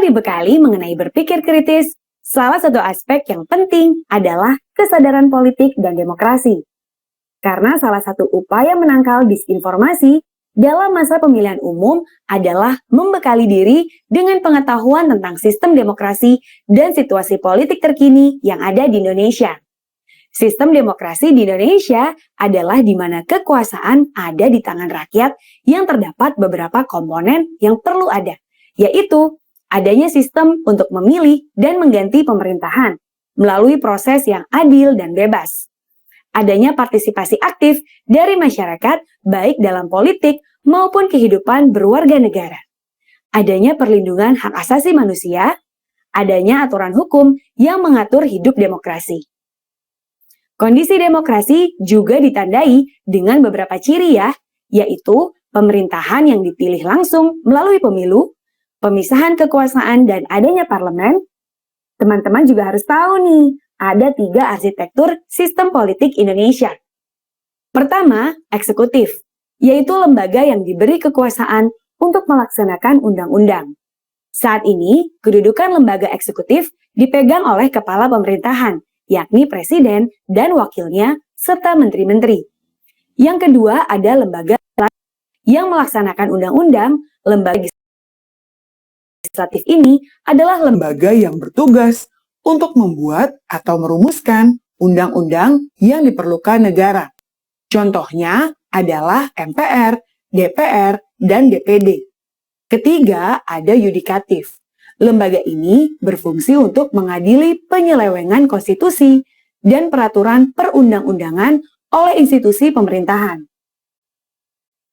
dibekali mengenai berpikir kritis, salah satu aspek yang penting adalah kesadaran politik dan demokrasi. Karena salah satu upaya menangkal disinformasi dalam masa pemilihan umum adalah membekali diri dengan pengetahuan tentang sistem demokrasi dan situasi politik terkini yang ada di Indonesia. Sistem demokrasi di Indonesia adalah di mana kekuasaan ada di tangan rakyat yang terdapat beberapa komponen yang perlu ada, yaitu adanya sistem untuk memilih dan mengganti pemerintahan melalui proses yang adil dan bebas. Adanya partisipasi aktif dari masyarakat baik dalam politik maupun kehidupan berwarga negara. Adanya perlindungan hak asasi manusia, adanya aturan hukum yang mengatur hidup demokrasi. Kondisi demokrasi juga ditandai dengan beberapa ciri ya, yaitu pemerintahan yang dipilih langsung melalui pemilu, pemisahan kekuasaan dan adanya parlemen. Teman-teman juga harus tahu nih, ada 3 arsitektur sistem politik Indonesia. Pertama, eksekutif, yaitu lembaga yang diberi kekuasaan untuk melaksanakan undang-undang. Saat ini, kedudukan lembaga eksekutif dipegang oleh kepala pemerintahan, yakni presiden dan wakilnya, serta menteri-menteri. Yang kedua ada lembaga yang melaksanakan undang-undang. Lembaga legislatif ini adalah lembaga yang bertugas untuk membuat atau merumuskan undang-undang yang diperlukan negara. Contohnya adalah MPR, DPR, dan DPD. Ketiga ada yudikatif. Lembaga ini berfungsi untuk mengadili penyelewengan konstitusi dan peraturan perundang-undangan oleh institusi pemerintahan.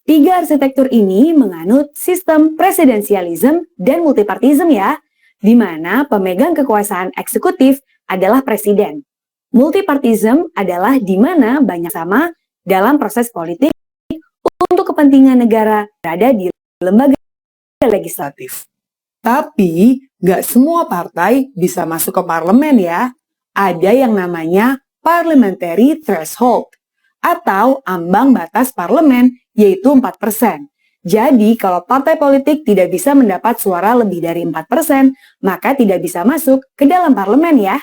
3 arsitektur ini menganut sistem presidensialisme dan multipartisme ya, di mana pemegang kekuasaan eksekutif adalah presiden. Multipartisme adalah di mana banyak sama dalam proses politik untuk kepentingan negara berada di lembaga legislatif. Tapi, nggak semua partai bisa masuk ke parlemen ya. Ada yang namanya parliamentary threshold, atau ambang batas parlemen, yaitu 4%. Jadi, kalau partai politik tidak bisa mendapat suara lebih dari 4%, maka tidak bisa masuk ke dalam parlemen ya.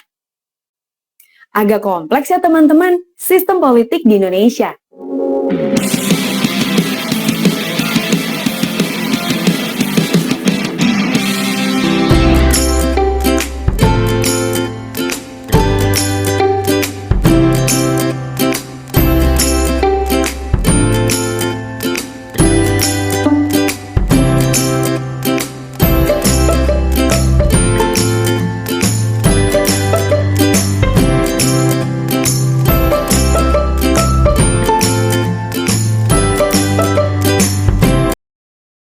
Agak kompleks ya teman-teman, sistem politik di Indonesia.